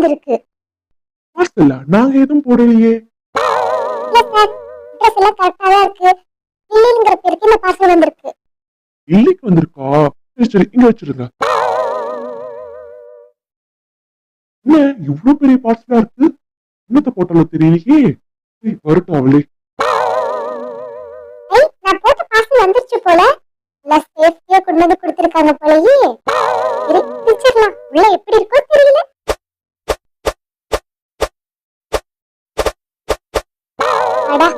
வந்திருக்கு. பார்சல்ல நாங்க எதுவும் போடலையே. இல்ல சார், அட்ரஸ் எல்லாம் கரெக்டா தான் இருக்கு. லில்லிங்கிற பேருக்கு இந்த பார்சல் வந்திருக்கு. இல்லைக்கு வந்திருக்கா? சரி சரி, இங்க வச்சிருங்க. என்ன இவ்வளவு பெரிய பார்சலா இருக்கு? என்னத்த போட்டாலோ தெரியலையே. வரட்டும் அவளே. நான் போட்ட பார்சல் வந்துருச்சு போல. எல்லாம் சேஃப்டியா கொண்டு வந்து கொடுத்துருக்காங்க போலயே. பிரிச்சிடலாம், உள்ள எப்படி இருக்கோ தெரியல. அடா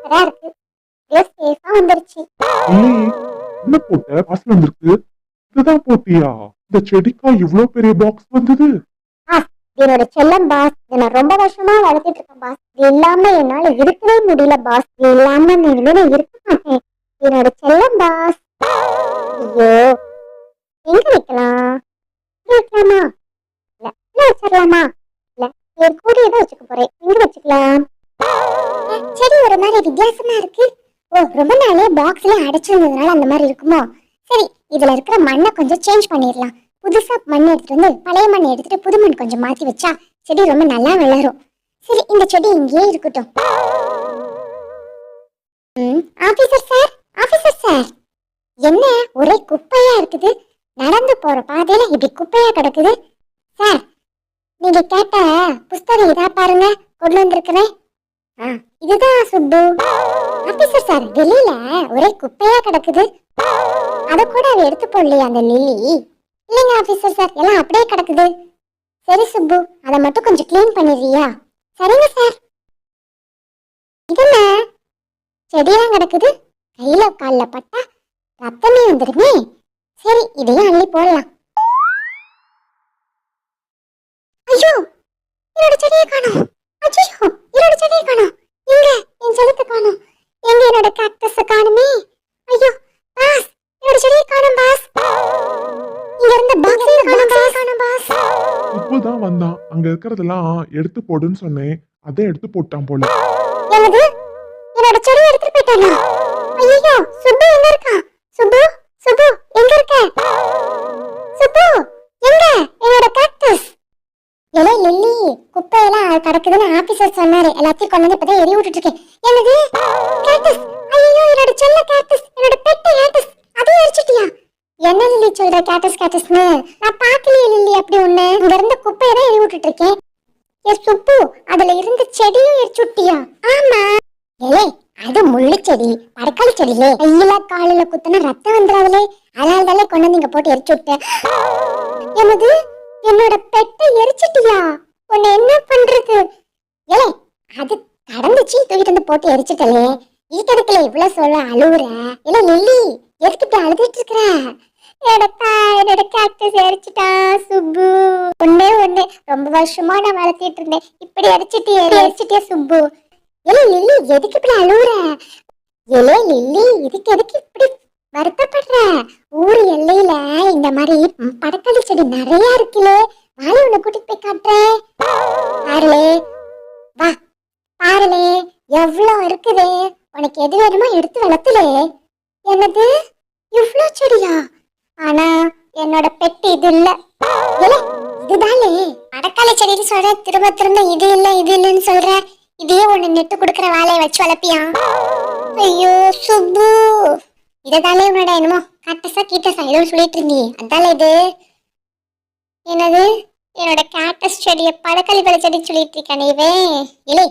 அடா இருக்கு, சேஃபா வந்துருச்சு. இல்லையே, என்ன போட்ட? பார்சல் வந்திருக்கு. இதுதான் போட்டியா? இந்த செடிக்கா இவ்வளவு பெரிய பாக்ஸ் வந்தது? என்னோட செல்லம் பாஸ். இதை நான் ரொம்ப வருஷமா வளர்த்துட்டு இருக்கேன் பாஸ். இது இல்லாம என்னால இருக்கவே முடியல பாஸ். இது இல்லாம நான் இருக்க மாட்டேன். என்னோட செல்லம் பாஸ். ஐயோ, எங்க வைக்கலாம்? வைக்கலாமா? இல்ல வச்சிடலாமா? இல்ல என் கூட ஏதோ வச்சுக்க போறேன். எங்க வச்சுக்கலாம்? சரி, ஒரு மாதிரி வித்தியாசமா இருக்கு. ஓ, ரொம்ப நாளே பாக்ஸ்ல அடைச்சிருந்ததுனால அந்த மாதிரி இருக்குமோ? சரி, இதுல இருக்கிற மண்ணை கொஞ்சம் சேஞ்ச் பண்ணிடலாம். புதுசா மண் எடுத்துட்டு வந்து பழைய மண் எடுத்துட்டு புது மண் கொஞ்சம் மாத்தி வச்சா செடி ரொம்ப நல்லா வளரும். சரி, இந்த செடி இங்கேயே இருக்கட்டும். ஆபீசர் சார், ஆபீசர் சார், என்ன ஒரே குப்பையா இருக்குது? நடந்து போற பாதையில இப்படி குப்பையா கிடக்குது. சார், நீங்க கேட்ட புஸ்தகம் இதா பாருங்க, கொண்டு வந்திருக்கிறேன். இதுதான் சுப்பு. ஆபீசர் சார், வெளியில ஒரே குப்பையா கிடக்குது. அத கூட அவ எடுத்து போடலையா அந்த லில்லி? இல்லைங்க ஆபீசர் சார், எல்லாம் அப்படியே கிடக்குது. சரி சுப்பு, அதை மட்டும் கொஞ்சம் கிளீன் பண்ணிடுறியா? சரிங்க சார். இதென்ன செடியெல்லாம் கிடக்குது? கையில கால்ல பட்டா ரத்தமே வந்துருமே. சரி, இதையும் அள்ளி போடலாம். ஐயோ, என்னோட செடியை காணோம். ஐயோ, என்னோட செடியை காணோம். எங்க என் செடியை காணோம். எங்க என்னோட காக்டஸ் காணுமே. ஐயோ பாஸ், என்னோட செடியை காணோம் பாஸ். இங்க இருந்த பாக்ஸே காணோம் பாஸ். இப்போதான் வந்தான். அங்க இருக்கிறதெல்லாம் எடுத்து போடுன்னு சொன்னேன். அதை எடுத்து போட்டான் போல. என்னது? என்னோட செடி எடுத்துட்டு போயிட்டானா? ஐயோ, சுப்பு எங்க இருக்கா? சுப்பு, சுப்பு எங்க இருக்க? சுப்பு எங்க? என்னோட காக்டஸ். எலே லில்லி, குப்பையெல்லாம் கிடக்குதுன்னு ஆபீசர் சொன்னாரு. எல்லாத்தையும் கொண்டு வந்து இப்பதான் எரி விட்டுட்டு இருக்கேன். என்னது? காக்டஸ். ஐயோ, என்னோட செல்ல காக்டஸ், என்னோட பெட்ட காக்டஸ். அதையும் எரிச்சிட்டியா? என்ன லில்லி சொல்ற காக்டஸ் காக்டஸ்னு? நான் பார்க்கலையே லில்லி அப்படி ஒண்ணு. இங்க இருந்த குப்பையை தான் எரி விட்டுட்டு இருக்கேன். ஏ சுப்பு, அதுல இருந்த செடியும் எரிச்சுட்டியா? ஆமா. ஏலே, அது முள்ளு செடி, படக்காளி செடியிலே. கையில காலில குத்துனா ரத்தம் வந்துடாதே. அதனாலதானே கொண்டு வந்து இங்க போட்டு எரிச்சு விட்டேன். என்னது? என்னோட பெட்டை எரிச்சிட்டியா? உன்னை என்ன பண்றது? ஏலே, அது கடந்துச்சு, தூக்கிட்டு வந்து போட்டு எரிச்சுட்டலே. வீட்டடுக்கல இவ்வளவு சொல்ல அழுவுற. இல்ல லில்லி, எதுக்கிட்ட அழுதுட்டு இருக்கிற? என்னோட காக்டஸ் எரிச்சிட்டா சுப்பு. ஒண்ணே ஒண்ணு, ரொம்ப வருஷமா நான் வளர்த்திட்டு இருந்தேன். இப்படி எரிச்சிட்டியா சுப்பு? ஏலே லில்லி, எதுக்கு இப்படி அழுவுற? ஏலே லில்லி, இதுக்கு எதுக்கு இப்படி வருத்தப்படுற? ஊரு எல்லையில இந்த மாதிரி படக்காளி செடி நிறைய இருக்குல்ல. வாழை உன்னை கூட்டிட்டு போய் காட்டுறேன். பாருலே, வா பாருலே, எவ்வளவு இருக்குதே. உனக்கு எது வேணுமோ எடுத்து வளர்த்துலே. என்னது, இவ்ளோ செடியா? ஆனா என்னோட பெட்டு இது இல்ல. இதுதானே படக்காளி செடின்னு சொல்ற. திரும்ப திரும்ப இது இல்லைன்னு சொல்ற. இதையே ஒண்ணு நெட்டு கொடுக்கற வாழையை வச்சு வளர்ப்பியா? ஐயோ சுப்பு, இததாலே உன்னோட என்னமோ காட்டஸா கீட்டஸா ஏதோ சொல்லிட்டு இருந்தீ, அதால இது. என்னது? என்னோட கேட்டஸ் செடியை படக்காளி பழ செடி சொல்லிட்டு இருக்கானே இவன். இல்லை,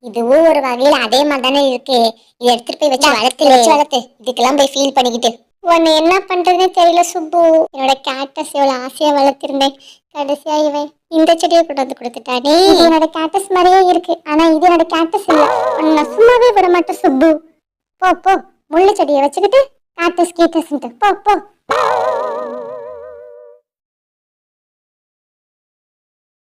இதுவும் ஒரு வகையில அதே மாதிரி தானே இருக்கு. இதை எடுத்துட்டு போய் வச்சு வளர்த்து இதுக்கெல்லாம் போய் ஃபீல் பண்ணிக்கிட்டு உன்னை என்ன பண்றதுன்னு தெரியல சுப்பு. என்னோட கேட்டஸ் எவ்வளவு ஆசையா வளர்த்திருந்தேன். கடைசியா இவன் இந்த செடியை கொண்டு வந்து கொடுத்துட்டானே. இது என்னோட கேட்டஸ் மாதிரியே இருக்கு, ஆனா இது என்னோட கேட்டஸ் இல்ல. உன்னை சும்மாவே விட மாட்டேன் சுப்பு. போ போ, முள்ளு செடியை வச்சுக்கிட்டு கேட்டஸ் கீட்டஸ் போ போ.